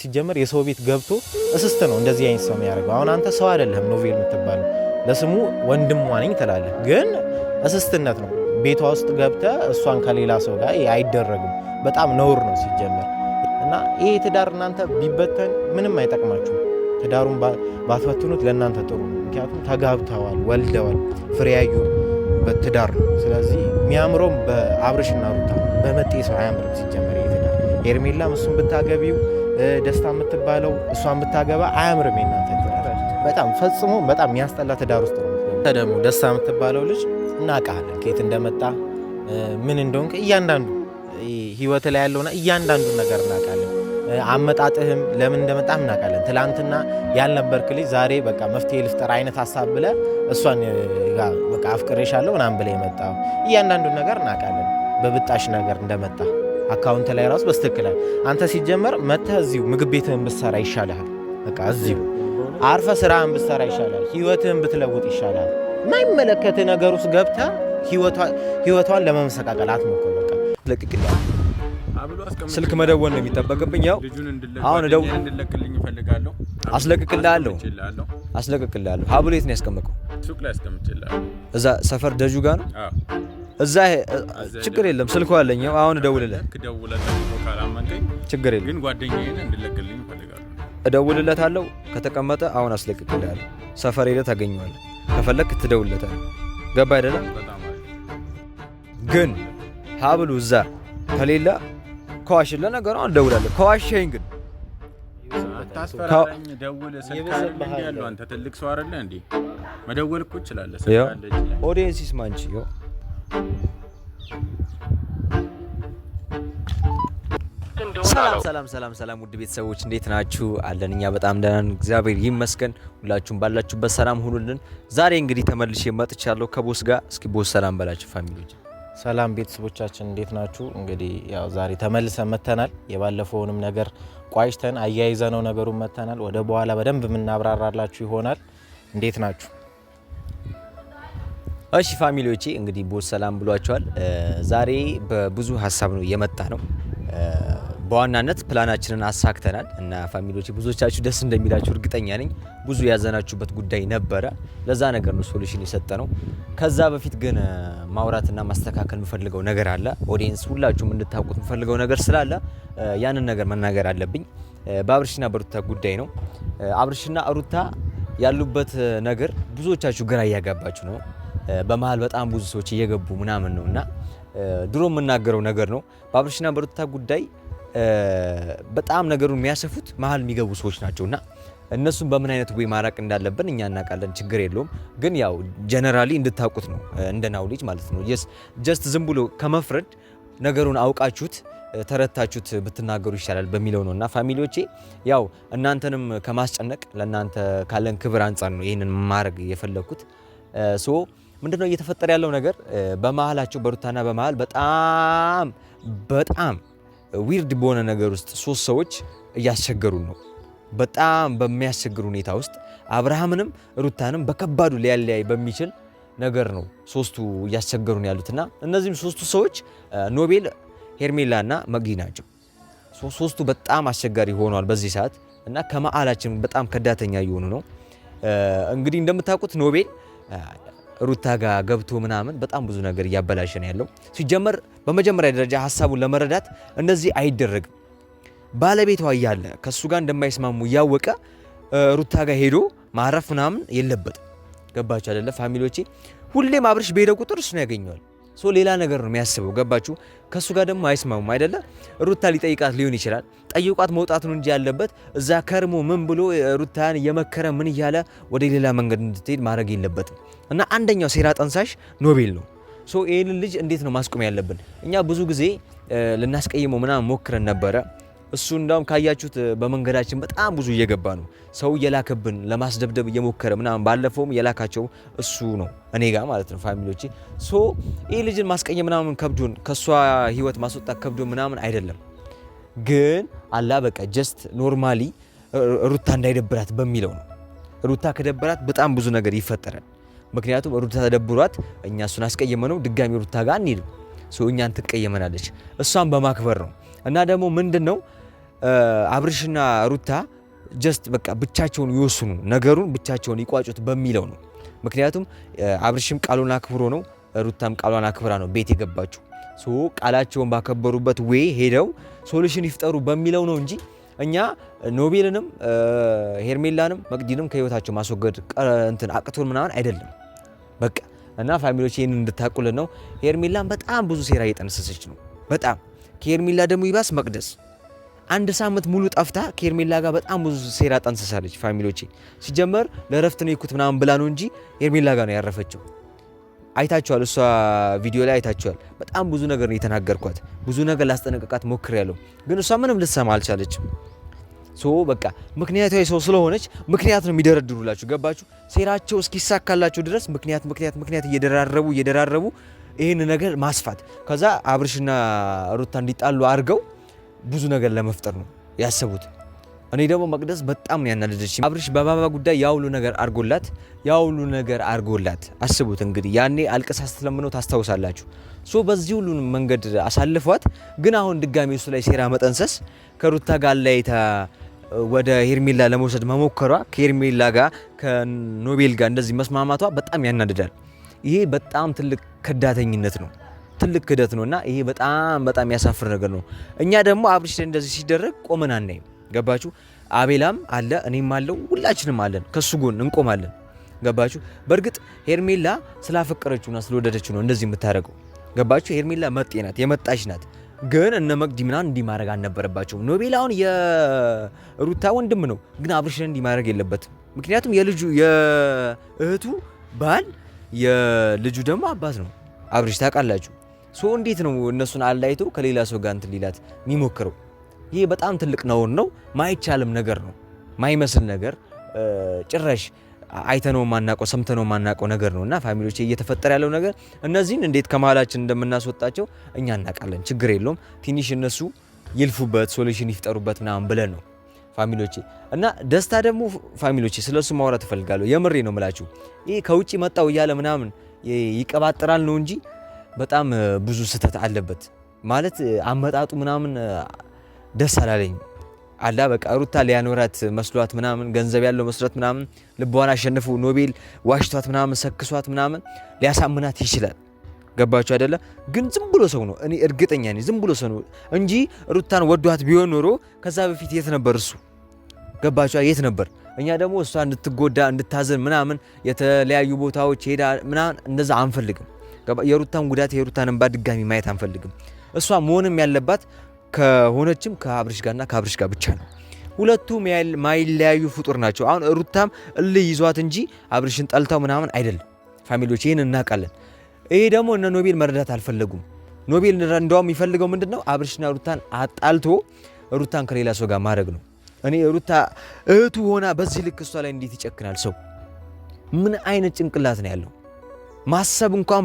ሲጀመር የሰው ቤት ገብቶ እስስት ነው እንደዚህ አይነት ሰው የሚያደርገው። አሁን አንተ ሰው አይደለም ኖቬል የምትባለው ለስሙ ወንድሟ ነኝ ትላለህ፣ ግን እስስትነት ነው። ቤቷ ውስጥ ገብተህ እሷን ከሌላ ሰው ጋር አይደረግም። በጣም ነውር ነው ሲጀመር። እና ይሄ ትዳር እናንተ ቢበተን ምንም አይጠቅማችሁም። ትዳሩን ባትፈትኑት ለእናንተ ጥሩ ነው። ምክንያቱም ተጋብተዋል፣ ወልደዋል፣ ፍሬ ያዩበት ትዳር ነው። ስለዚህ የሚያምረውም በአብርሽና ሩታ በመጤ ሰው አያምርም ሲጀመር ይሄ ትዳር። ሄርሜላም እሱን ብታገቢው ደስታ የምትባለው እሷን ብታገባ አያምርም የእናንተ ትዳር። በጣም ፈጽሞ በጣም የሚያስጠላ ትዳር ውስጥ ነው። ደግሞ ደስታ የምትባለው ልጅ እናውቃለን ከየት እንደመጣ ምን እንደሆንክ እያንዳንዱ ህይወት ላይ ያለውና እያንዳንዱ ነገር እናውቃለን። አመጣጥህም ለምን እንደመጣም እናውቃለን። ትላንትና ያልነበርክ ልጅ ዛሬ በቃ መፍትሄ ልፍጠር አይነት ሀሳብ ብለህ እሷን በቃ አፍቅሬሻለሁ ምናምን ብለህ የመጣው እያንዳንዱ ነገር እናውቃለን። በብጣሽ ነገር እንደመጣ አካውንት ላይ ራሱ በስትክክል አንተ ሲጀመር መተህ እዚሁ ምግብ ቤትህን ብትሰራ ይሻልሃል። በቃ እዚሁ አርፈ ስራህን ብትሰራ ይሻላል። ህይወትህን ብትለውጥ ይሻላል። የማይመለከትህ ነገር ውስጥ ገብተህ ህይወቷን ለመመሰቃቀል አትሞክር። በቃ ለቅቅልኝ ስልክ መደወል ነው የሚጠበቅብኝ። ያው አሁን እንድለቅልኝ እፈልጋለሁ። አስለቅቅልሃለሁ። ሀብሉ የት ነው ያስቀመጥከው? ሱቅ ላይ አስቀምጬልሃለሁ። እዛ ሰፈር ደጁ ጋር ነው። እዛ ችግር የለም። ስልኩ አለኝ። አሁን እደውልልህ። ችግር የለም ግን ጓደኛዬን እንድለቅልኝ እፈልጋለሁ። እደውልለታለሁ። ከተቀመጠ አሁን አስለቅቅልሃለሁ። ሰፈር ሄደህ ታገኘዋለህ። ከፈለክ ትደውልለታለህ። ገባ አይደለም? ግን ሀብሉ እዛ ከሌላ ከዋሽ ለነገሩ አሁን እደውላለሁ። ከዋሽኝ ግን አታስፈራራኝ። ደውል። ስልክ አይደል ያለው? አንተ ትልቅ ሰው አይደለ እንዴ? መደወል እኮ ትችላለህ። ስልክ አለ እጅ ላይ። ኦዲየንስ ይስማ እንጂ ይኸው ሰላም ውድ ቤተሰቦች እንዴት ናችሁ? አለን እኛ በጣም ደህና ነን፣ እግዚአብሔር ይመስገን። ሁላችሁም ባላችሁበት ሰላም ሁኑልን። ዛሬ እንግዲህ ተመልሼ መጥቻለሁ ከቦስ ጋር። እስኪ ቦስ ሰላም በላችሁ ፋሚሊዎች። ሰላም ቤተሰቦቻችን እንዴት ናችሁ? እንግዲህ ያው ዛሬ ተመልሰን መተናል። የባለፈውንም ነገር ቋጭተን አያይዘነው ነገሩን መተናል። ወደ በኋላ በደንብ የምናብራራላችሁ ይሆናል። እንዴት ናችሁ? እሺ ፋሚሊዎቼ እንግዲህ ቦስ ሰላም ብሏቸዋል። ዛሬ በብዙ ሀሳብ ነው የመጣ ነው። በዋናነት ፕላናችንን አሳክተናል እና ፋሚሊዎቼ ብዙዎቻችሁ ደስ እንደሚላችሁ እርግጠኛ ነኝ። ብዙ ያዘናችሁበት ጉዳይ ነበረ። ለዛ ነገር ነው ሶሉሽን የሰጠ ነው። ከዛ በፊት ግን ማውራትና ማስተካከል የምፈልገው ነገር አለ። ኦዲየንስ ሁላችሁም እንድታውቁት የምፈልገው ነገር ስላለ ያንን ነገር መናገር አለብኝ። በአብርሽና በሩታ ጉዳይ ነው። አብርሽና ሩታ ያሉበት ነገር ብዙዎቻችሁ ግራ እያጋባችሁ ነው። በመሀል በጣም ብዙ ሰዎች እየገቡ ምናምን ነው እና ድሮ የምናገረው ነገር ነው። በአብርሽና በሩታ ጉዳይ በጣም ነገሩን የሚያሰፉት መሀል የሚገቡ ሰዎች ናቸውና እነሱን በምን አይነት ወይ ማራቅ እንዳለብን እኛ እናውቃለን። ችግር የለውም ግን ያው ጀነራሊ እንድታውቁት ነው እንደ ናውሌጅ ማለት ነው። ጀስት ዝም ብሎ ከመፍረድ ነገሩን አውቃችሁት ተረታችሁት ብትናገሩ ይሻላል በሚለው ነውና ፋሚሊዎቼ ያው እናንተንም ከማስጨነቅ ለእናንተ ካለን ክብር አንጻር ነው ይህንን ማድረግ የፈለኩት። ሶ ምንድነው እየተፈጠረ ያለው ነገር በመሀላቸው በሩታና በመሀል በጣም ዊርድ በሆነ ነገር ውስጥ ሶስት ሰዎች እያስቸገሩን ነው። በጣም በሚያስቸግር ሁኔታ ውስጥ አብርሃምንም ሩታንም በከባዱ ሊያለያይ በሚችል ነገር ነው ሶስቱ እያስቸገሩን ያሉትና እነዚህም ሶስቱ ሰዎች ኖቤል፣ ሄርሜላና መግዲ ናቸው። ሶስቱ በጣም አስቸጋሪ ሆነዋል በዚህ ሰዓት እና ከመሀላችን በጣም ከዳተኛ እየሆኑ ነው። እንግዲህ እንደምታውቁት ኖቤል ሩታ ጋር ገብቶ ምናምን በጣም ብዙ ነገር እያበላሸ ነው ያለው። ሲጀመር በመጀመሪያ ደረጃ ሀሳቡን ለመረዳት እንደዚህ አይደረግም። ባለቤቷ እያለ ከሱ ጋር እንደማይስማሙ እያወቀ ሩታ ጋር ሄዶ ማረፍ ምናምን የለበትም። ገባችሁ አይደለ ፋሚሊዎቼ? ሁሌም አብርሽ በሄደ ቁጥር እሱ ነው ያገኘዋል። ሌላ ነገር ነው የሚያስበው። ገባችሁ? ከሱ ጋር ደግሞ አይስማሙም አይደለ? ሩታ ሊጠይቃት ሊሆን ይችላል። ጠይቋት መውጣት ነው እንጂ ያለበት እዛ ከርሞ ምን ብሎ ሩታን እየመከረ ምን እያለ ወደ ሌላ መንገድ እንድትሄድ ማድረግ የለበትም። እና አንደኛው ሴራ ጠንሳሽ ኖቤል ነው። ይህንን ልጅ እንዴት ነው ማስቆም ያለብን? እኛ ብዙ ጊዜ ልናስቀይመው ምናምን ሞክረን ነበረ። እሱ እንዳውም ካያችሁት በመንገዳችን በጣም ብዙ እየገባ ነው። ሰው እየላከብን ለማስደብደብ እየሞከረ ምናምን ባለፈውም የላካቸው እሱ ነው እኔ ጋር ማለት ነው ፋሚሊዎቼ። ይህ ልጅን ማስቀየም ምናምን ከብዶን ከሷ ህይወት ማስወጣት ከብዶን ምናምን አይደለም። ግን አላ በቃ ጀስት ኖርማሊ ሩታ እንዳይደብራት በሚለው ነው። ሩታ ከደበራት በጣም ብዙ ነገር ይፈጠራል። ምክንያቱም ሩታ ተደብሯት እኛ እሱን አስቀየመነው ድጋሚ ሩታ ጋር አንሄድም። እኛን ትቀየመናለች። እሷን በማክበር ነው እና ደግሞ ምንድነው አብርሽና ሩታ ጀስት በቃ ብቻቸውን ይወስኑ ነገሩን ብቻቸውን ይቋጩት በሚለው ነው። ምክንያቱም አብርሽም ቃሉን አክብሮ ነው፣ ሩታም ቃሏን አክብራ ነው ቤት የገባችው። ቃላቸውን ባከበሩበት ወይ ሄደው ሶሉሽን ይፍጠሩ በሚለው ነው እንጂ እኛ ኖቤልንም ሄርሜላንም መቅዲንም ከህይወታቸው ማስወገድ እንትን አቅቶን ምናምን አይደለም። በቃ እና ፋሚሊዎች ይሄን እንድታቁልን ነው። ሄርሜላን በጣም ብዙ ሴራ እየጠነሰሰች ነው። በጣም ከሄርሜላ ደግሞ ይባስ መቅደስ አንድ ሳምንት ሙሉ ጠፍታ ከሄርሜላ ጋር በጣም ብዙ ሴራ ጠንሰሳለች። ፋሚሊዎች ሲጀመር ለረፍት ነው ይኩት ምናምን ብላ ነው እንጂ ሄርሜላ ጋር ነው ያረፈችው። አይታችኋል፣ እሷ ቪዲዮ ላይ አይታችኋል። በጣም ብዙ ነገር ነው የተናገርኳት፣ ብዙ ነገር ላስጠነቅቃት ሞክሬያለሁ፣ ግን እሷ ምንም ልትሰማ አልቻለችም። በቃ ምክንያታዊ ሰው ስለሆነች ምክንያት ነው የሚደረድሩላችሁ። ገባችሁ? ሴራቸው እስኪሳካላችሁ ድረስ ምክንያት እየደራረቡ ይህን ነገር ማስፋት፣ ከዛ አብርሽና ሩታ እንዲጣሉ አድርገው ብዙ ነገር ለመፍጠር ነው ያሰቡት። እኔ ደግሞ መቅደስ በጣም ነው ያናደደች። አብርሽ በባባ ጉዳይ ያውሉ ነገር አርጎላት አስቡት እንግዲህ ያኔ አልቅሳ ስትለምነው ታስታውሳላችሁ። በዚህ ሁሉ መንገድ አሳልፏት፣ ግን አሁን ድጋሚ እሱ ላይ ሴራ መጠንሰስ ከሩታ ጋር ላይ ወደ ሄርሜላ ለመውሰድ መሞከሯ ከሄርሜላ ጋር ከኖቤል ጋር እንደዚህ መስማማቷ በጣም ያናድዳል። ይሄ በጣም ትልቅ ከዳተኝነት ነው፣ ትልቅ ክደት ነውና ይሄ በጣም ያሳፍር ነገር ነው። እኛ ደግሞ አብርሽ እንደዚህ ሲደረግ ቆመን አናይም። ገባችሁ? አቤላም አለ፣ እኔም አለው፣ ሁላችንም አለን፣ ከሱ ጎን እንቆማለን። ገባችሁ? በእርግጥ ሄርሜላ ስላፈቀረችውና ስለወደደችው ነው እንደዚህ የምታደርገው። ገባችሁ? ሄርሜላ መጤ ናት፣ የመጣች ናት። ግን እነ መቅዲ ምናምን እንዲህ ማድረግ አልነበረባቸውም። ኖቤል አሁን የሩታ ወንድም ነው፣ ግን አብርሽን እንዲህ ማድረግ የለበትም። ምክንያቱም የእህቱ ባል የልጁ ደግሞ አባት ነው አብርሽ፣ ታውቃላችሁ። እንዴት ነው እነሱን አላይቶ ከሌላ ሰው ጋር እንትን ሊላት የሚሞክረው? ይሄ በጣም ትልቅ ነውር ነው፣ ማይቻልም ነገር ነው፣ ማይመስል ነገር ጭራሽ አይተነው ማናቀው ሰምተነው ማናቀው ነገር ነውና ፋሚሊዎች እየተፈጠረ ያለው ነገር እነዚህን እንዴት ከመሃላችን እንደምናስወጣቸው እኛ እናውቃለን። ችግር የለውም፣ ትንሽ እነሱ ይልፉበት፣ ሶሉሽን ይፍጠሩበት ምናምን ብለን ነው ፋሚሊዎች። እና ደስታ ደግሞ ፋሚሊዎች ስለሱ ማውራት እፈልጋለሁ። የምሬ ነው የምላችሁ። ይሄ ከውጪ መጣው እያለ ምናምን ይቀባጥራል ነው እንጂ በጣም ብዙ ስህተት አለበት ማለት አመጣጡ ምናምን ደስ አላለኝ። አላ በቃ ሩታ ሊያኖራት መስሏት ምናምን ገንዘብ ያለው መስሏት ምናምን ልቧን አሸንፉ ኖቤል ዋሽቷት ምናምን ሰክሷት ምናምን ሊያሳምናት ይችላል። ገባችሁ አይደለ? ግን ዝም ብሎ ሰው ነው፣ እኔ እርግጠኛ ነኝ ዝም ብሎ ሰው ነው እንጂ ሩታን ወዷት ቢሆን ኖሮ ከዛ በፊት የት ነበር እሱ? ገባችሁ? የት ነበር? እኛ ደግሞ እሷ እንድትጎዳ እንድታዘን ምናምን የተለያዩ ቦታዎች ሄዳ ምናምን እንደዛ አንፈልግም። የሩታን ጉዳት የሩታን እንባ ድጋሚ ማየት አንፈልግም። እሷ መሆንም ያለባት ከሆነችም ከአብርሽ ጋርና ከአብርሽ ጋር ብቻ ነው። ሁለቱም ማይለያዩ ፍጡር ናቸው። አሁን ሩታም እልህ ይዟት እንጂ አብርሽን ጠልታው ምናምን አይደለም። ፋሚሊዎች ይህን እናውቃለን። ይሄ ደግሞ እነ ኖቤል መረዳት አልፈለጉም። ኖቤል እንደውም የሚፈልገው ምንድነው? አብርሽና ሩታን አጣልቶ ሩታን ከሌላ ሰው ጋር ማድረግ ነው። እኔ ሩታ እህቱ ሆና በዚህ ልክ እሷ ላይ እንዴት ይጨክናል ሰው? ምን አይነት ጭንቅላት ነው ያለው? ማሰብ እንኳን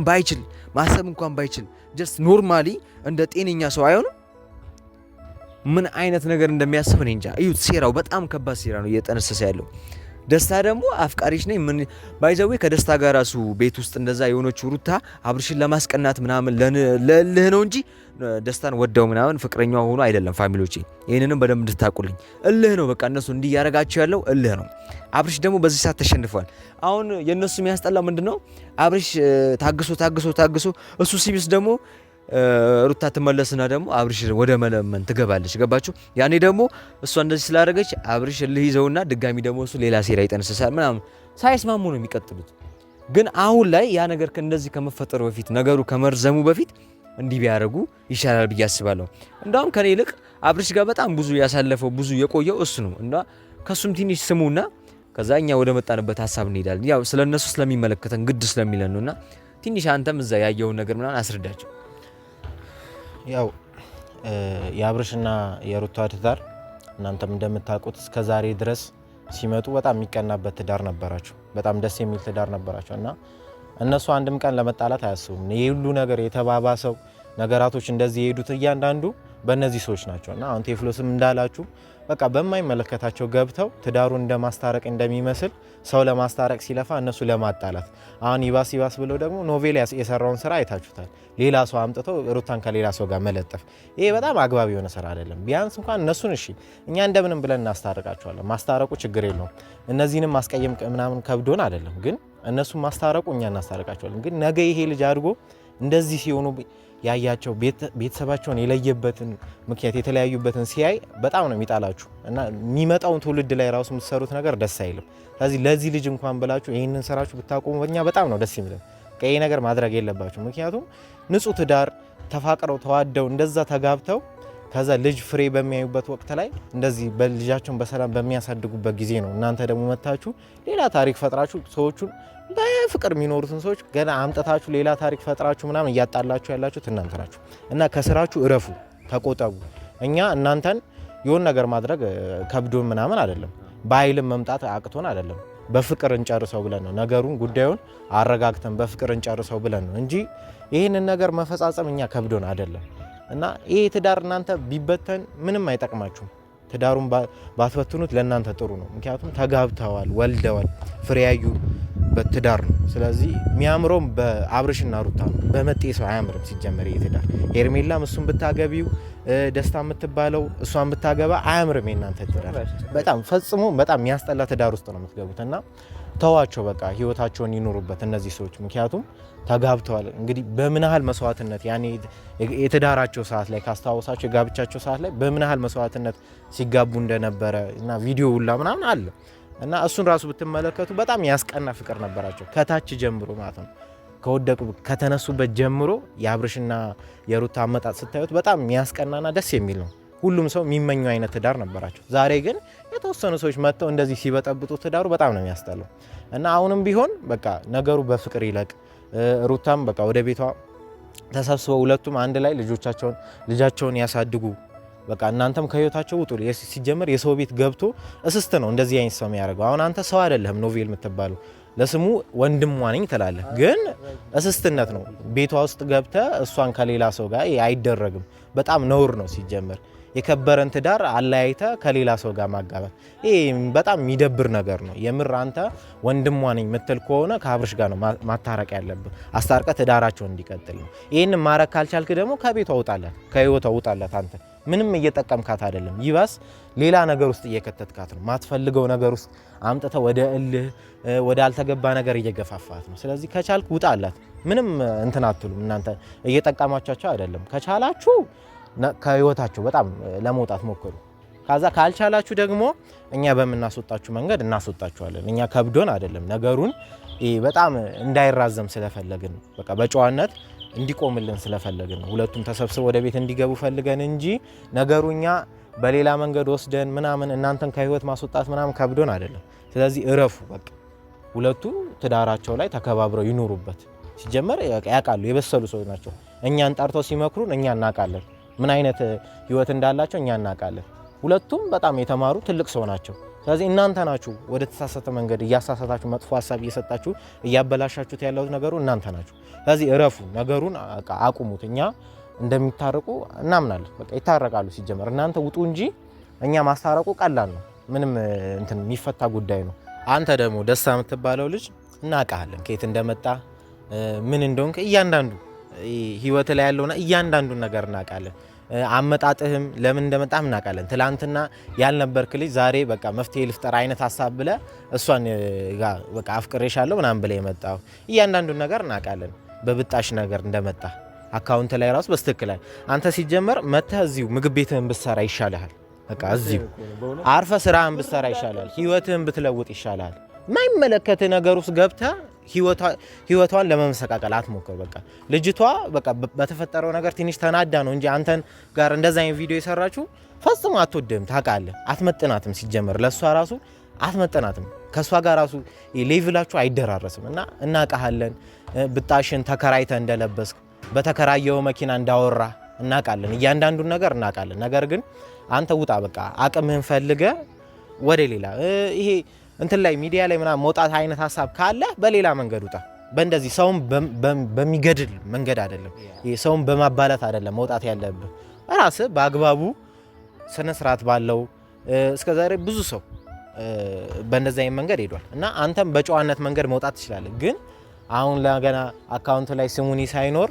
ባይችል ጀስት ኖርማሊ እንደ ጤነኛ ሰው አይሆንም? ምን አይነት ነገር እንደሚያስብ እኔ እንጃ። እዩት፣ ሴራው በጣም ከባድ ሴራ ነው እየጠነሰሰ ያለው። ደስታ ደግሞ አፍቃሪሽ ነኝ ምን ባይዘዌ ከደስታ ጋር ራሱ ቤት ውስጥ እንደዛ የሆነችው ሩታ አብርሽን ለማስቀናት ምናምን ለልህ ነው እንጂ ደስታን ወደው ምናምን ፍቅረኛው ሆኖ አይደለም። ፋሚሊዎቼ ይህንንም በደንብ እንድታቁልኝ። እልህ ነው በቃ እነሱ እንዲህ ያረጋቸው ያለው እልህ ነው። አብርሽ ደግሞ በዚህ ሰዓት ተሸንፏል። አሁን የእነሱ የሚያስጠላው ምንድነው? አብርሽ ታግሶ እሱ ሲብስ ደግሞ ሩታ ትመለስና ደግሞ አብርሽ ወደ መለመን ትገባለች። ገባችሁ? ያኔ ደግሞ እሷ እንደዚህ ስላደረገች አብርሽ እልህ ይዘውና ድጋሚ ደግሞ እሱ ሌላ ሴራ ይጠነስሳል ምናምን፣ ሳይስማሙ ነው የሚቀጥሉት። ግን አሁን ላይ ያ ነገር እንደዚህ ከመፈጠሩ በፊት ነገሩ ከመርዘሙ በፊት እንዲህ ቢያደርጉ ይሻላል ብዬ አስባለሁ። እንደውም ከኔ ይልቅ አብርሽ ጋር በጣም ብዙ ያሳለፈው ብዙ የቆየው እሱ ነው እና ከሱም ትንሽ ስሙና ከዛ እኛ ወደ መጣንበት ሀሳብ እንሄዳለን። ያው ስለነሱ ስለሚመለከተን ግድ ስለሚለን ነውና ትንሽ አንተም እዛ ያየውን ነገር ምናምን አስረዳቸው። ያው የአብርሽና የሩታ ትዳር እናንተም እንደምታውቁት እስከ ዛሬ ድረስ ሲመጡ በጣም የሚቀናበት ትዳር ነበራቸው። በጣም ደስ የሚል ትዳር ነበራቸው እና እነሱ አንድም ቀን ለመጣላት አያስቡም። ይህ ሁሉ ነገር የተባባሰው ነገራቶች እንደዚህ የሄዱት እያንዳንዱ በእነዚህ ሰዎች ናቸውና አሁን ቴዎፍሎስም እንዳላችሁ በቃ በማይመለከታቸው ገብተው ትዳሩን እንደማስታረቅ እንደሚመስል ሰው ለማስታረቅ ሲለፋ እነሱ ለማጣላት አሁን ይባስ ብለው ደግሞ ኖቬል የሰራውን ስራ አይታችሁታል። ሌላ ሰው አምጥተው ሩታን ከሌላ ሰው ጋር መለጠፍ ይሄ በጣም አግባብ የሆነ ስራ አይደለም። ቢያንስ እንኳን እነሱን እሺ እኛ እንደምንም ብለን እናስታርቃቸዋለን። ማስታረቁ ችግር የለውም። እነዚህንም ማስቀየም ምናምን ከብዶን አይደለም፣ ግን እነሱን ማስታረቁ እኛ እናስታርቃቸዋለን። ግን ነገ ይሄ ልጅ አድጎ እንደዚህ ሲሆኑ ያያቸው ቤተሰባቸውን የለየበትን ምክንያት የተለያዩበትን ሲያይ በጣም ነው የሚጣላችሁ እና የሚመጣውን ትውልድ ላይ ራሱ የምትሰሩት ነገር ደስ አይልም። ስለዚህ ለዚህ ልጅ እንኳን ብላችሁ ይህንን ስራችሁ ብታቆሙ በእኛ በጣም ነው ደስ የሚለን። ይሄ ነገር ማድረግ የለባችሁ። ምክንያቱም ንጹህ ትዳር ተፋቅረው ተዋደው እንደዛ ተጋብተው ከዛ ልጅ ፍሬ በሚያዩበት ወቅት ላይ እንደዚህ በልጃቸውን በሰላም በሚያሳድጉበት ጊዜ ነው እናንተ ደግሞ መታችሁ ሌላ ታሪክ ፈጥራችሁ ሰዎቹን በፍቅር የሚኖሩትን ሰዎች ገና አምጥታችሁ ሌላ ታሪክ ፈጥራችሁ ምናምን እያጣላችሁ ያላችሁት እናንተ ናችሁ እና ከስራችሁ እረፉ፣ ተቆጠቡ። እኛ እናንተን የሆነ ነገር ማድረግ ከብዶን ምናምን አይደለም፣ በኃይልም መምጣት አቅቶን አይደለም። በፍቅር እንጨርሰው ብለን ነው ነገሩን ጉዳዩን አረጋግተን በፍቅር እንጨርሰው ብለን ነው እንጂ ይህንን ነገር መፈጻጸም እኛ ከብዶን አይደለም። እና ይሄ ትዳር እናንተ ቢበተን ምንም አይጠቅማችሁም። ትዳሩን ባትበትኑት ለእናንተ ጥሩ ነው። ምክንያቱም ተጋብተዋል፣ ወልደዋል፣ ፍሬ ያዩበት ትዳር ነው። ስለዚህ የሚያምረውም በአብርሽና ሩታ ነው። በመጤ ሰው አያምርም። ሲጀመር ይሄ ትዳር ሄርሜላም እሱን ብታገቢው ደስታ የምትባለው እሷን ብታገባ አያምርም። የእናንተ ትዳር በጣም ፈጽሞ በጣም የሚያስጠላ ትዳር ውስጥ ነው የምትገቡት እና ተዋቸው፣ በቃ ህይወታቸውን ይኖሩበት እነዚህ ሰዎች። ምክንያቱም ተጋብተዋል። እንግዲህ በምን ያህል መስዋዕትነት ያኔ የትዳራቸው ሰዓት ላይ ካስተዋወሳቸው የጋብቻቸው ሰዓት ላይ በምን ያህል መስዋዕትነት ሲጋቡ እንደነበረ እና ቪዲዮ ሁላ ምናምን አለ እና እሱን ራሱ ብትመለከቱ በጣም ያስቀና ፍቅር ነበራቸው ከታች ጀምሮ ማለት ነው። ከወደቁ ከተነሱበት ጀምሮ የአብርሽና የሩታ አመጣጥ ስታዩት በጣም የሚያስቀናና ደስ የሚል ነው። ሁሉም ሰው የሚመኘው አይነት ትዳር ነበራቸው። ዛሬ ግን የተወሰኑ ሰዎች መጥተው እንደዚህ ሲበጠብጡ ትዳሩ በጣም ነው የሚያስጠላው እና አሁንም ቢሆን በቃ ነገሩ በፍቅር ይለቅ። ሩታም በቃ ወደ ቤቷ ተሰብስበው ሁለቱም አንድ ላይ ልጃቸውን ያሳድጉ። በቃ እናንተም ከህይወታቸው ውጡ። ሲጀመር የሰው ቤት ገብቶ እስስት ነው እንደዚህ አይነት ሰው የሚያደርገው። አሁን አንተ ሰው አይደለህም ኖቬል የምትባለው ለስሙ ወንድሟ ነኝ ትላለህ፣ ግን እስስትነት ነው። ቤቷ ውስጥ ገብተህ እሷን ከሌላ ሰው ጋር አይደረግም። በጣም ነውር ነው ሲጀመር። የከበረን ትዳር አለያይተ ከሌላ ሰው ጋር ማጋባት ይሄ በጣም የሚደብር ነገር ነው። የምር አንተ ወንድሟ ነኝ ምትል ከሆነ ከአብርሽ ጋር ነው ማታረቅ ያለብህ። አስታርቀ ትዳራቸውን እንዲቀጥል ነው። ይሄንን ማረክ ካልቻልክ ደግሞ ከቤቷ ውጣላት፣ ከህይወቷ ውጣላት። አንተ ምንም እየጠቀምካት አይደለም፣ ይባስ ሌላ ነገር ውስጥ እየከተትካት ነው። ማትፈልገው ነገር ውስጥ አምጥተ ወደ እልህ ወደ አልተገባ ነገር እየገፋፋት ነው። ስለዚህ ከቻልክ ውጣላት። ምንም እንትን አትሉም እናንተ እየጠቀማቻቸው አይደለም። ከቻላችሁ ከህይወታቸው በጣም ለመውጣት ሞክሩ። ካዛ ካልቻላችሁ ደግሞ እኛ በመናስወጣችሁ መንገድ እናስወጣችኋለን። እኛ ከብዶን አይደለም፣ ነገሩን በጣም እንዳይራዘም ስለፈለግን ነው። በቃ በጨዋነት እንዲቆምልን ስለፈለግን ነው። ሁለቱም ተሰብስበው ወደ ቤት እንዲገቡ ፈልገን እንጂ ነገሩኛ በሌላ መንገድ ወስደን ምናምን እናንተን ከህይወት ማስወጣት ምናምን ከብዶን አይደለም። ስለዚህ እረፉ። በቃ ሁለቱ ትዳራቸው ላይ ተከባብረው ይኖሩበት። ሲጀመር ያውቃሉ፣ የበሰሉ ሰዎች ናቸው። እኛን ጠርተው ሲመክሩን እኛ እናውቃለን ምን አይነት ህይወት እንዳላቸው እኛ እናውቃለን። ሁለቱም በጣም የተማሩ ትልቅ ሰው ናቸው። ስለዚህ እናንተ ናችሁ ወደ ተሳሳተ መንገድ እያሳሳታችሁ መጥፎ ሀሳብ እየሰጣችሁ እያበላሻችሁት ያለው ነገሩ እናንተ ናችሁ። ስለዚህ እረፉ፣ ነገሩን አቁሙት። እኛ እንደሚታረቁ እናምናለን። በቃ ይታረቃሉ። ሲጀመር እናንተ ውጡ እንጂ እኛ ማስታረቁ ቀላል ነው። ምንም እንትን የሚፈታ ጉዳይ ነው። አንተ ደግሞ ደስታ የምትባለው ልጅ እናውቃለን፣ ከየት እንደመጣ ምን እንደሆንክ እያንዳንዱ ህይወት ላይ ያለውና እያንዳንዱን ነገር እናውቃለን። አመጣጥህም ለምን እንደመጣም እናውቃለን። ትላንትና ያልነበርክ ልጅ ዛሬ በቃ መፍትሄ ልፍጠር አይነት ሀሳብ ብለ እሷን ጋር በቃ አፍቅሬሻለሁ ምናምን ብለ የመጣው እያንዳንዱን ነገር እናውቃለን። በብጣሽ ነገር እንደመጣ አካውንት ላይ ራሱ በስትክክል አንተ ሲጀመር መተህ እዚሁ ምግብ ቤትህን ብትሰራ ይሻልሃል። በቃ እዚሁ አርፈ ስራህን ብትሰራ ይሻላል። ህይወትህን ብትለውጥ ይሻላል። ማይመለከት ነገር ውስጥ ገብተህ ህይወቷን ለመመሰቃቀል አትሞክር። በቃ ልጅቷ በቃ በተፈጠረው ነገር ትንሽ ተናዳ ነው እንጂ አንተን ጋር እንደዛ አይነት ቪዲዮ የሰራችሁ ፈጽሞ አትወድም፣ ታውቃለህ። አትመጥናትም። ሲጀመር ለሷ ራሱ አትመጥናትም። ከሷ ጋር ራሱ ሌቭላችሁ አይደራረስም። እና እናውቃለን። ብጣሽን ተከራይተ እንደለበስክ በተከራየው መኪና እንዳወራ እናውቃለን። እያንዳንዱን ነገር እናውቃለን። ነገር ግን አንተ ውጣ። በቃ አቅምህን ፈልገ ወደ ሌላ ይሄ እንትን ላይ ሚዲያ ላይ ምናምን መውጣት አይነት ሀሳብ ካለ በሌላ መንገድ ውጣ። በእንደዚህ ሰውን በሚገድል መንገድ አይደለም፣ ሰውን በማባላት አይደለም መውጣት ያለብህ። ራስህ በአግባቡ ስነ ስርዓት ባለው እስከዛሬ ብዙ ሰው በእንደዛ አይነት መንገድ ሄዷል እና አንተም በጨዋነት መንገድ መውጣት ትችላለህ። ግን አሁን ለገና አካውንት ላይ ስሙኒ ሳይኖር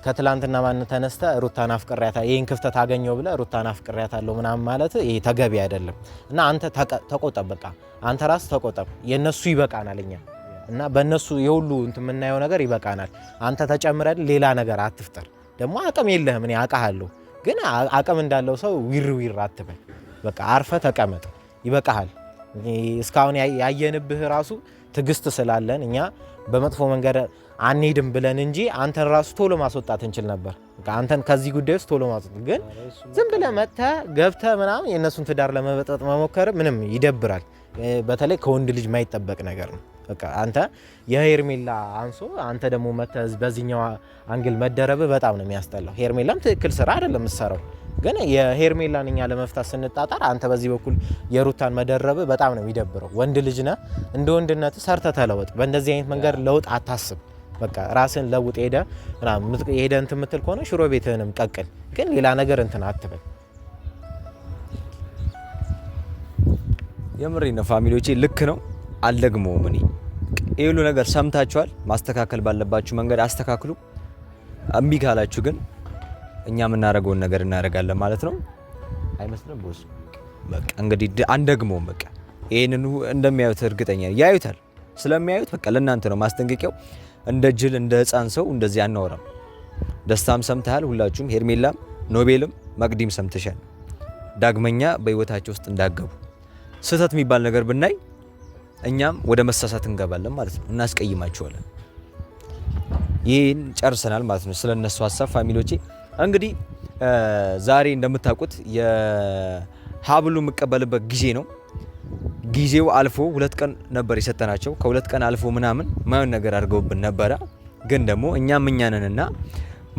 ከትላንትና ማን ተነስተ ሩታን አፍቅሪያታ ይሄን ክፍተት አገኘው ብለ ሩታን አፍቅሪያታለሁ ምናምን ማለት ይሄ ተገቢ አይደለም እና አንተ ተቆጠብ። በቃ አንተ ራስ ተቆጠብ። የነሱ ይበቃናል እኛ እና በእነሱ የሁሉ እንትን የምናየው ነገር ይበቃናል። አንተ ተጨምረን ሌላ ነገር አትፍጠር። ደግሞ አቅም የለህም እኔ አውቃለሁ፣ ግን አቅም እንዳለው ሰው ዊር አትበል። በቃ አርፈ ተቀመጥ፣ ይበቃሃል። እስካሁን ያየንብህ ራሱ ትግስት ስላለን እኛ በመጥፎ መንገድ አንሄድም ብለን እንጂ አንተን ራሱ ቶሎ ማስወጣት እንችል ነበር። በቃ አንተን ከዚህ ጉዳይ ውስጥ ቶሎ ማስወጣት፣ ግን ዝም ብለህ መጥተህ ገብተህ ምናምን የእነሱን ትዳር ለመበጠጥ መሞከር ምንም ይደብራል። በተለይ ከወንድ ልጅ ማይጠበቅ ነገር ነው። በቃ አንተ የሄርሜላ አንሶ አንተ ደግሞ መጥተህ በዚህኛው አንግል መደረብ በጣም ነው የሚያስጠላው። ሄርሜላም ትክክል ስራ አይደለም የምትሰራው፣ ግን የሄርሜላን እኛ ለመፍታት ስንጣጣር አንተ በዚህ በኩል የሩታን መደረብ በጣም ነው የሚደብረው። ወንድ ልጅ ነህ፣ እንደ ወንድነት ሰርተህ ተለወጥ። በእንደዚህ አይነት መንገድ ለውጥ አታስብ። በቃ ራስን ለውጥ ሄደ እንትን የምትል ከሆነ ሽሮ ቤትህንም ቀቅል፣ ግን ሌላ ነገር እንትን አትበል። የምሬ ነው ፋሚሊዎቼ፣ ልክ ነው አልደግመውም። እኔ ይሄ ሁሉ ነገር ሰምታችኋል። ማስተካከል ባለባችሁ መንገድ አስተካክሉ። እምቢ ካላችሁ ግን እኛ የምናደርገውን ነገር እናደርጋለን ማለት ነው። አይመስልም ቦስ? በቃ እንግዲህ አንደግመውም። በቃ ይሄንን እንደሚያዩት እርግጠኛ ያዩታል። ስለሚያዩት በቃ ለእናንተ ነው ማስጠንቀቂያው። እንደ ጅል እንደ ህፃን ሰው እንደዚህ አናወራም። ደስታም ሰምተሃል ሁላችሁም፣ ሄርሜላም ኖቤልም መቅዲም ሰምተሻል። ዳግመኛ በህይወታቸው ውስጥ እንዳገቡ ስህተት የሚባል ነገር ብናይ እኛም ወደ መሳሳት እንገባለን ማለት ነው። እናስቀይማቸዋለን። ይህን ጨርሰናል ማለት ነው ስለነሱ ሀሳብ ፋሚሊዎቼ። እንግዲህ ዛሬ እንደምታውቁት የሀብሉ የምቀበልበት ጊዜ ነው። ጊዜው አልፎ 2 ቀን ነበር የሰጠናቸው። ከ2 ቀን አልፎ ምናምን ማየን ነገር አድርገውብን ነበረ። ግን ደግሞ እኛም እኛንንና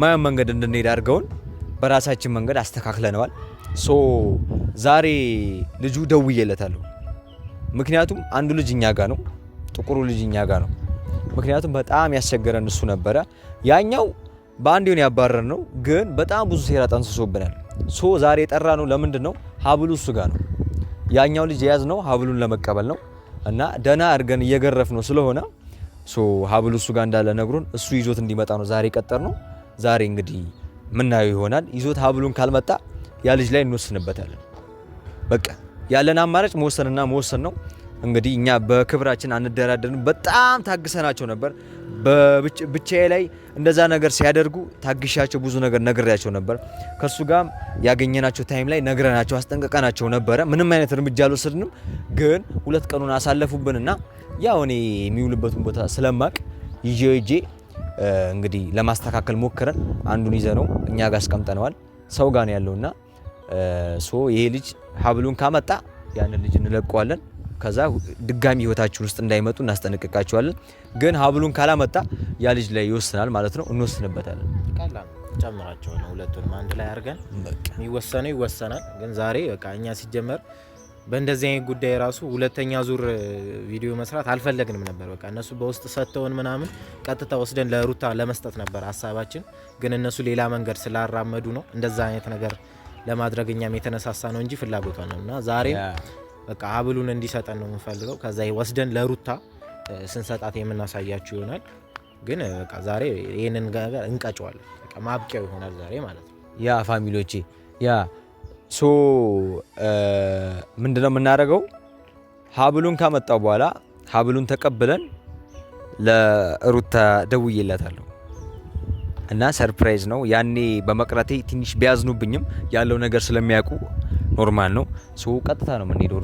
ማየን መንገድ እንድንሄድ አድርገውን በራሳችን መንገድ አስተካክለነዋል። ሶ ዛሬ ልጁ ደውዬለታለሁ። ምክንያቱም አንዱ ልጅ እኛ ጋ ነው፣ ጥቁሩ ልጅ እኛ ጋ ነው። ምክንያቱም በጣም ያስቸገረን እሱ ነበረ። ያኛው በአንድ ሆነ ያባረር ነው፣ ግን በጣም ብዙ ሴራ ጠንስሶብናል። ሶ ዛሬ የጠራ ነው ለምንድን ነው? ሀብሉ እሱ ጋ ነው። ያኛው ልጅ የያዝ ነው ሀብሉን ለመቀበል ነው እና ደህና አድርገን እየገረፍ ነው ስለሆነ ሶ ሀብሉ እሱ ጋር እንዳለ ነግሮን እሱ ይዞት እንዲመጣ ነው ዛሬ ቀጠር ነው። ዛሬ እንግዲህ ምናየው ይሆናል። ይዞት ሀብሉን ካልመጣ ያ ልጅ ላይ እንወስንበታለን። በቃ ያለን አማራጭ መወሰንና መወሰን ነው። እንግዲህ እኛ በክብራችን አንደራደርም። በጣም ታግሰናቸው ነበር። በብቻዬ ላይ እንደዛ ነገር ሲያደርጉ ታግሻቸው ብዙ ነገር ነግሬያቸው ነበር። ከሱ ጋር ያገኘናቸው ታይም ላይ ነግረናቸው አስጠንቀቀናቸው ነበረ። ምንም አይነት እርምጃ አልወሰድንም። ግን 2 ቀኑን አሳለፉብንና ያው እኔ የሚውልበትን ቦታ ስለማቅ ይዤ እንግዲህ ለማስተካከል ሞክረን አንዱን ይዘ ነው እኛ ጋር አስቀምጠነዋል። ሰው ጋር ነው ያለውና ሶ ይሄ ልጅ ሀብሉን ካመጣ ያንን ልጅ እንለቀዋለን። ከዛ ድጋሚ ህይወታችን ውስጥ እንዳይመጡ እናስጠነቅቃቸዋለን። ግን ሀብሉን ካላመጣ ያ ልጅ ላይ ይወስናል ማለት ነው። እንወስንበታለን። ቃላም ጨምራቸው ነው ሁለቱንም አንድ ላይ አድርገን የሚወሰነው ይወሰናል። ግን ዛሬ በቃ እኛ ሲጀመር በእንደዚህ አይነት ጉዳይ ራሱ ሁለተኛ ዙር ቪዲዮ መስራት አልፈለግንም ነበር። በቃ እነሱ በውስጥ ሰጥተውን ምናምን ቀጥታ ወስደን ለሩታ ለመስጠት ነበር ሀሳባችን። ግን እነሱ ሌላ መንገድ ስላራመዱ ነው እንደዛ አይነት ነገር ለማድረግ እኛም የተነሳሳ ነው እንጂ ፍላጎቷ ነውና ዛሬ በቃ ሀብሉን እንዲሰጠን ነው የምንፈልገው። ከዛ ወስደን ለሩታ ስንሰጣት የምናሳያችሁ ይሆናል። ግን በቃ ዛሬ ይሄንን ነገር እንቀጨዋለን። በቃ ማብቂያው ይሆናል ዛሬ ማለት ነው። ያ ፋሚሊዎቼ ያ ሶ ምንድነው የምናደርገው? ሀብሉን ካመጣው በኋላ ሀብሉን ተቀብለን ለሩታ ደውዬላታለሁ እና ሰርፕራይዝ ነው። ያኔ በመቅረቴ ትንሽ ቢያዝኑብኝም ያለው ነገር ስለሚያውቁ ኖርማል ነው። ሶ ቀጥታ ነው የምንሄደው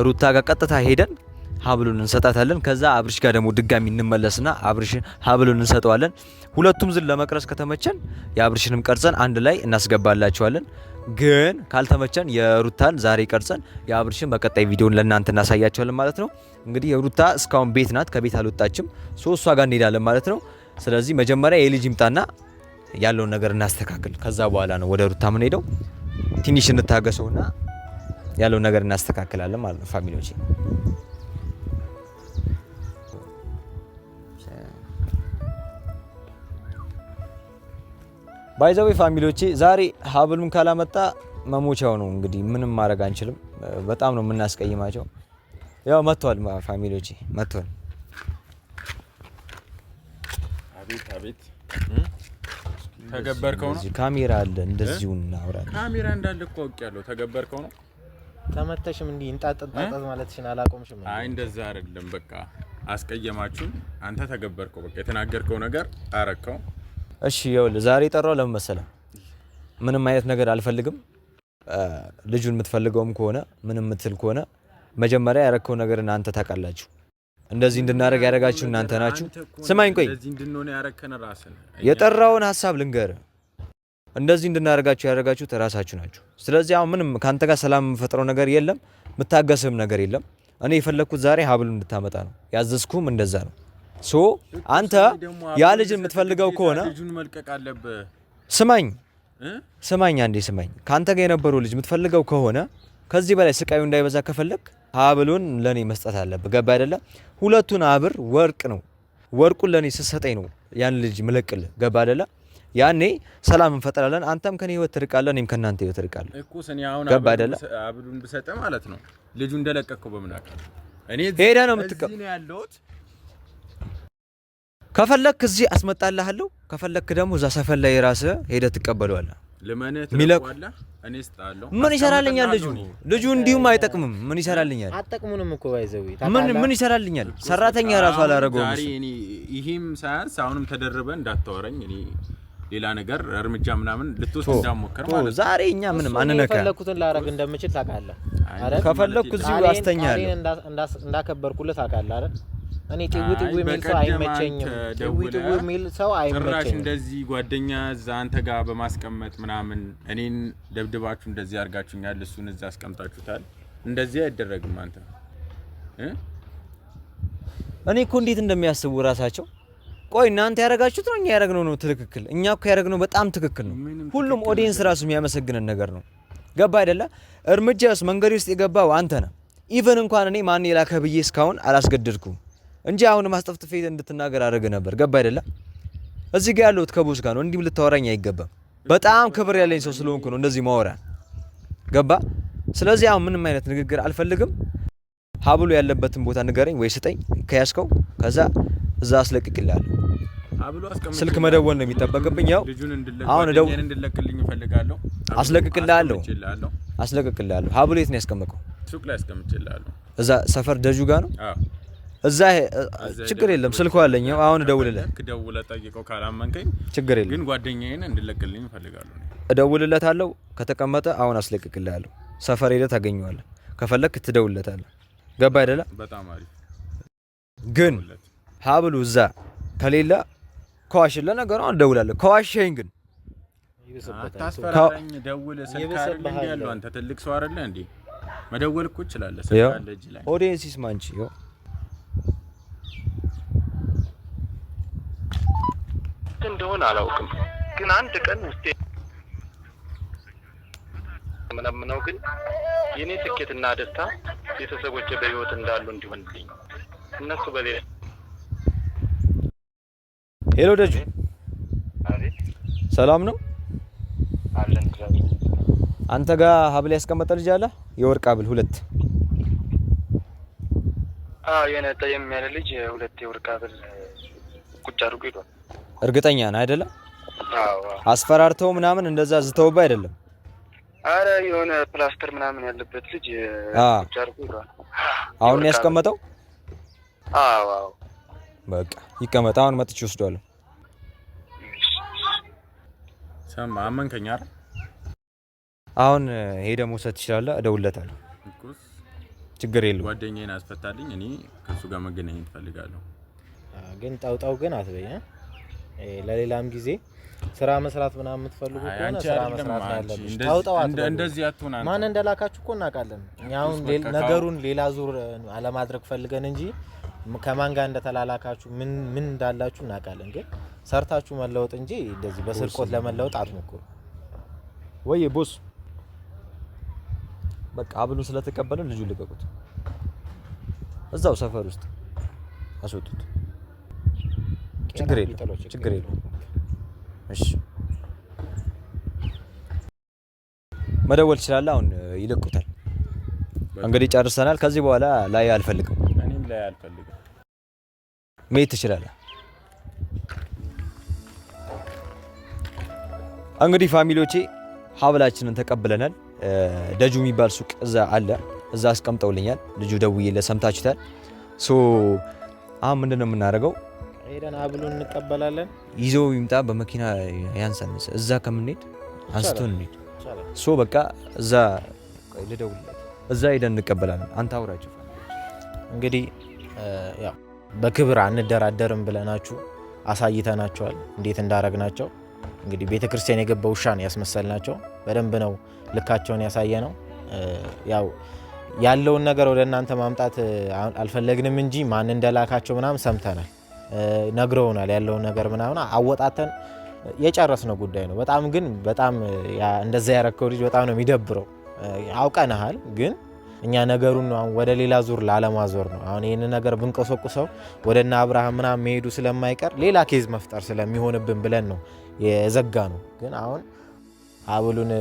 ሩታ ጋር ቀጥታ ሄደን ሀብሉን እንሰጣታለን። ከዛ አብርሽ ጋር ደግሞ ድጋሚ እንመለስና አብርሽን ሀብሉን እንሰጠዋለን። ሁለቱም ዝን ለመቅረጽ ከተመቸን የአብርሽንም ቀርጸን አንድ ላይ እናስገባላቸዋለን። ግን ካልተመቸን የሩታን ዛሬ ቀርጸን የአብርሽን በቀጣይ ቪዲዮን ለእናንተ እናሳያቸዋለን ማለት ነው። እንግዲህ የሩታ እስካሁን ቤት ናት፣ ከቤት አልወጣችም። ሶ እሷ ጋር እንሄዳለን ማለት ነው። ስለዚህ መጀመሪያ የልጅ ይምጣና ያለውን ነገር እናስተካክል። ከዛ በኋላ ነው ወደ ሩታ ምን ሄደው ትንሽ እንታገሰውና ያለውን ነገር እናስተካክላለን ማለት ነው ፋሚሊዎች። ባይዘዌ ፋሚሊዎቼ ዛሬ ሀብሉን ካላመጣ መሞቻው ነው እንግዲህ ምንም ማድረግ አንችልም። በጣም ነው የምናስቀይማቸው። ያው መጥቷል ፋሚሊዎቼ መጥቷል። አቤት አቤት ተገበርከው ነው። ካሜራ አለ እንደዚሁ እናወራለን። ካሜራ እንዳለ እኮ አውቄያለሁ። ተገበርከው ነው። ተመተሽም እንዲህ እንጣጥጣጥ ማለትሽን አላቆምሽም። አይ እንደዛ አይደለም። በቃ አስቀየማችሁን። አንተ ተገበርከው። በቃ የተናገርከው ነገር አረከው። እሺ ይኸውልህ ዛሬ ጠራው ለምን መሰለህ? ምንም አይነት ነገር አልፈልግም። ልጁን የምትፈልገውም ከሆነ ምንም የምትል ከሆነ መጀመሪያ ያረከው ነገር እናንተ ታውቃላችሁ። እንደዚህ እንድናደርግ ያደረጋችሁ እናንተ ናችሁ። ስማኝ ቆይ፣ እንደዚህ እንድንሆነ ያረከነ ራስን የጠራውን ሀሳብ ልንገርህ። እንደዚህ እንድናደርጋችሁ ያደረጋችሁት ራሳችሁ ናችሁ። ስለዚህ አሁን ምንም ካንተ ጋር ሰላም የምፈጥረው ነገር የለም፣ የምታገስም ነገር የለም። እኔ የፈለኩት ዛሬ ሀብሉን እንድታመጣ ነው ያዘዝኩም፣ እንደዛ ነው። ሶ አንተ ያ ልጅ የምትፈልገው ከሆነ ልጁን መልቀቅ አለብህ። ስማኝ አንዴ ስማኝ። ካንተ ጋር የነበረው ልጅ የምትፈልገው ከሆነ ከዚህ በላይ ስቃዩ እንዳይበዛ ከፈለክ ሀብሉን ለኔ መስጠት አለብህ። ገባ አይደለ? ሁለቱን አብር ወርቅ ነው። ወርቁን ለኔ ስትሰጠኝ ነው ያን ልጅ ምለቅልህ። ገባ አይደለ? ያኔ ሰላም እንፈጥራለን። አንተም ከኔ ህይወት ትርቃለህ፣ እኔም ከናንተ ህይወት ትርቃለህ። እኮ ሰኔ አሁን አብሉን ብሰጠ ማለት ነው ልጁ እንደለቀቀው በመናከ እኔ ሄዳ ነው የምትቀበለው። እዚህ ነው ያለሁት። ከፈለክ እዚህ አስመጣልሃለሁ፣ ከፈለክ ደግሞ እዛ ሰፈር ላይ ራስህ ሄደህ ትቀበለዋለህ። ለማንህ ትለቀዋለህ። እኔ ስጣለሁ። ምን ይሰራልኛል ልጁ እንዲሁም አይጠቅምም። ምን ይሰራልኛል? አጠቅሙንም እኮ ባይዘው ምን ይሰራልኛል? ሰራተኛ ራሱ አላረገውም። ዛሬ እኔ ይሄም ሳያንስ አሁንም ተደርበ እንዳታወራኝ። እኔ ሌላ ነገር እርምጃ ምናምን ልትወስድ እንዳሞከር ማለት ዛሬ እኛ ምንም አንነካ። ፈለኩትን ላረግ እንደምችል ታውቃለህ አይደል? ከፈለኩ እዚሁ አስተኛለሁ። እንዳከበርኩልህ ታውቃለህ አይደል? እኔ ጥውጥው የሚል ሰው አይመቸኝም። ጥውጥው የሚል ሰው አይመቸኝም። ጭራሽ እንደዚህ ጓደኛ እዛ አንተ ጋር በማስቀመጥ ምናምን እኔን ደብድባችሁ እንደዚህ አድርጋችሁኛል። እሱን እዛ አስቀምጣችሁታል። እንደዚህ አይደረግም። አንተ እኔ እኮ እንዴት እንደሚያስቡ ራሳቸው። ቆይ እናንተ ያረጋችሁት ነው እኛ ያረግነው ነው ትክክል? እኛ እኮ ያረግነው በጣም ትክክል ነው። ሁሉም ኦዲየንስ ራሱ የሚያመሰግነን ነገር ነው። ገባ አይደለ? እርምጃስ መንገድ ውስጥ የገባው አንተ ነህ። ኢቭን እንኳን እኔ ማን የላከ ብዬ እስካሁን አላስገደድኩም እንጂ አሁን ማስጠፍጥፌ እንድትናገር አደረገ ነበር። ገባ አይደለ? እዚህ ጋር ያለሁት ከቦስ ጋር ነው። እንዲህ ልታወራኝ አይገባም። በጣም ክብር ያለኝ ሰው ስለሆንኩ ነው እንደዚህ ማወራ። ገባ? ስለዚህ አሁን ምንም አይነት ንግግር አልፈልግም። ሀብሉ ያለበትን ቦታ ንገረኝ ወይ ስጠኝ ከያዝከው፣ ከዛ እዛ አስለቅቅልሃለሁ። ስልክ መደወል ነው የሚጠበቅብኝ። ያው አሁን እንድለቅልኝ እፈልጋለሁ። አስለቅቅልሃለሁ። ሀብሉ የት ነው ያስቀመጠው? ሱቅ ላይ አስቀምጬልሃለሁ። እዛ ሰፈር ደጁ ጋር ነው። እዛ ችግር የለም። ስልኩ አለኝ። አሁን እደውልልህ። ደውለህ ጠይቀው። ካላመንከኝ ችግር የለም። ግን ጓደኛዬን እንድለቅልኝ እፈልጋለሁ። እደውልለታለሁ። ከተቀመጠ አሁን አስለቅቅልሃለሁ። ሰፈር ሄደህ ታገኘዋለህ። ከፈለክ ትደውልለታለህ። ገባ አይደለ? በጣም አሪፍ። ግን ሀብሉ እዛ ከሌለ ከዋሽለ ነገሩ አሁን እደውላለሁ። ከዋሸኝ ግን አታስፈራራኝ። ደውል። ስልክ አይደል ያለው? አንተ ትልቅ ሰው አይደለ እንዴ? መደወል እኮ ትችላለህ። ስልክ አለ እጅ ላይ። ኦዲየንስ ይስማ እንጂ እንደሆነ አላውቅም፣ ግን አንድ ቀን ውስጤ ምናምነው ግን የኔ ስኬትና ደስታ ቤተሰቦቼ በህይወት እንዳሉ እንዲሆንልኝ እነሱ በሌላ። ሄሎ ደጁ፣ አቤት። ሰላም ነው አለን። አንተ ጋር ሀብል ያስቀመጠ ልጅ አለ? የወርቅ ሀብል 2። የነጠ የሚያለ ልጅ 2 የወርቅ ሀብል ቁጭ አድርጎ ሄዷል። እርግጠኛ ነህ አይደለ? አዎ። አስፈራርተው ምናምን እንደዛ ዝተውባ አይደለም? አረ የሆነ ፕላስተር ምናምን ያለበት ልጅ ቁጭ አድርጎ ሄዷል። አሁን ያስቀመጠው? አዎ። በቃ ይቀመጥ። አሁን መጥቼ ወስዷለሁ። ሰማ አመንከኝ አይደል? አሁን ሄደ መውሰድ ትችላለህ። እደውልለታለሁ። ችግር የለውም። ጓደኛዬን አስፈታልኝ። እኔ ከሱ ጋር መገናኘት እፈልጋለሁ። ግን ጣውጣው ግን አትበይ። ለሌላም ጊዜ ስራ መስራት ምናምን የምትፈልጉ ከሆነ ስራ መስራት ያለብሽ። ጣውጣው አትበይ። እንደዚህ አትሆና። ማን እንደላካችሁ እኮ እናውቃለን። እኛው ነገሩን ሌላ ዙር አለማድረግ ፈልገን እንጂ ከማን ጋር እንደተላላካችሁ ምን እንዳላችሁ እናውቃለን። ግን ሰርታችሁ መለወጥ እንጂ እንደዚህ በስርቆት ለመለወጥ አትሞክሩ። ወይ ቦስ በቃ ሀብሉን ስለተቀበለ ልጁ ልቀቁት። እዛው ሰፈር ውስጥ አስወጡት። ችግር የለም። እሺ መደወል ትችላለህ። አሁን ይለቁታል። እንግዲህ ጨርሰናል። ከዚህ በኋላ ላይ አልፈልግም። እኔም ላይ አልፈልግም። መሄድ ትችላለህ። እንግዲህ ፋሚሊዎቼ ሀብላችንን ተቀብለናል። ደጁ የሚባል ሱቅ እዛ አለ፣ እዛ አስቀምጠውልኛል። ልጁ ደውዬለት ሰምታችሁታል። ሶ አሁን ምንድነው የምናደርገው? ሄደን ሀብሉን እንቀበላለን። ይዘው ይምጣ በመኪና ያንሳል። እዛ ከምንሄድ አንስቶን እንሄድ። ሶ በቃ እዛ ልደውልለት፣ እዛ ሄደን እንቀበላለን። አንተ አውራቸው። እንግዲህ ያው በክብር አንደራደርም ብለናችሁ አሳይተናቸዋል እንዴት እንዳረግናቸው። እንግዲህ ቤተክርስቲያን የገባ ውሻ ነው ያስመሰልናቸው። በደንብ ነው ልካቸውን ያሳየ ነው። ያው ያለውን ነገር ወደ እናንተ ማምጣት አልፈለግንም እንጂ ማን እንደላካቸው ምናምን ሰምተናል፣ ነግረውናል። ያለውን ነገር ምናምን አወጣተን የጨረስነው ጉዳይ ነው። በጣም ግን በጣም እንደዛ ያረከው ልጅ በጣም ነው የሚደብረው። አውቀናል ግን እኛ ነገሩን ወደ ሌላ ዙር ላለማዞር ነው። አሁን ይህን ነገር ብንቆሰቁሰው ወደና አብርሃም ምናምን መሄዱ ስለማይቀር ሌላ ኬዝ መፍጠር ስለሚሆንብን ብለን ነው የዘጋ ነው። ግን አሁን ሀብሉን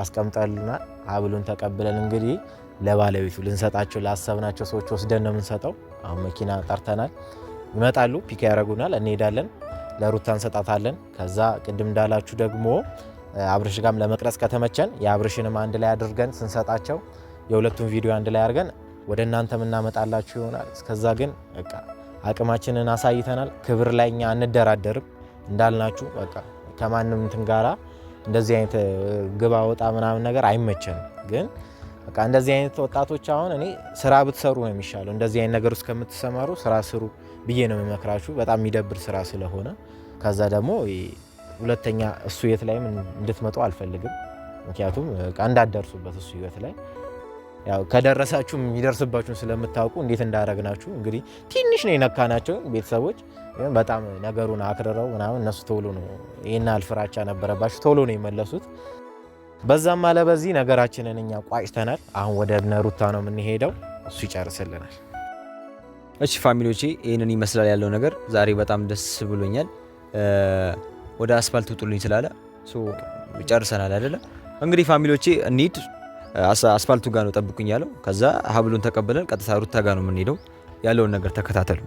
አስቀምጠልናል። ሀብሉን ተቀብለን እንግዲህ ለባለቤቱ ልንሰጣቸው ላሰብናቸው ሰዎች ወስደን ነው የምንሰጠው። አሁን መኪና ጠርተናል፣ ይመጣሉ፣ ፒክ ያደርጉናል፣ እንሄዳለን፣ ለሩታ እንሰጣታለን። ከዛ ቅድም እንዳላችሁ ደግሞ አብርሽ ጋም ለመቅረጽ ከተመቸን የአብርሽንም አንድ ላይ አድርገን ስንሰጣቸው የሁለቱም ቪዲዮ አንድ ላይ አድርገን ወደ እናንተ እናመጣላችሁ ይሆናል። እስከዛ ግን በቃ አቅማችንን አሳይተናል። ክብር ላይ እኛ አንደራደርም እንዳልናችሁ። በቃ ከማንም እንትን ጋራ እንደዚህ አይነት ግባ ወጣ ምናምን ነገር አይመቸንም። ግን በቃ እንደዚህ አይነት ወጣቶች አሁን እኔ ስራ ብትሰሩ ነው የሚሻለው። እንደዚህ አይነት ነገር ውስጥ ከምትሰማሩ ስራ ስሩ ብዬ ነው የምመክራችሁ። በጣም የሚደብር ስራ ስለሆነ ከዛ ደግሞ ሁለተኛ እሱ የት ላይም እንድትመጡ አልፈልግም። ምክንያቱም እንዳትደርሱበት እሱ ህይወት ላይ ያው ከደረሳችሁ የሚደርስባችሁን ስለምታውቁ እንዴት እንዳረግናችሁ። እንግዲህ ትንሽ ነው የነካናቸው ቤተሰቦች፣ በጣም ነገሩን አክርረው ምናምን እነሱ ቶሎ ነው ይሄን አልፍራቻ ነበረባችሁ ቶሎ ነው የመለሱት። በዛም አለ በዚህ ነገራችንን እኛ ቋጭተናል። አሁን ወደ ሩታ ነው የምንሄደው፣ እሱ ይጨርስልናል። እሺ ፋሚሊዎቼ ይሄንን ይመስላል ያለው ነገር። ዛሬ በጣም ደስ ብሎኛል። ወደ አስፋልት ውጡልኝ ስላለ ጨርሰናል አይደለ? እንግዲህ ፋሚሊዎቼ እንሂድ። አስፋልቱ ጋር ነው ጠብቁኝ ያለው። ከዛ ሀብሉን ተቀብለን ቀጥታ ሩታ ጋር ነው የምንሄደው። ያለውን ነገር ተከታተሉ።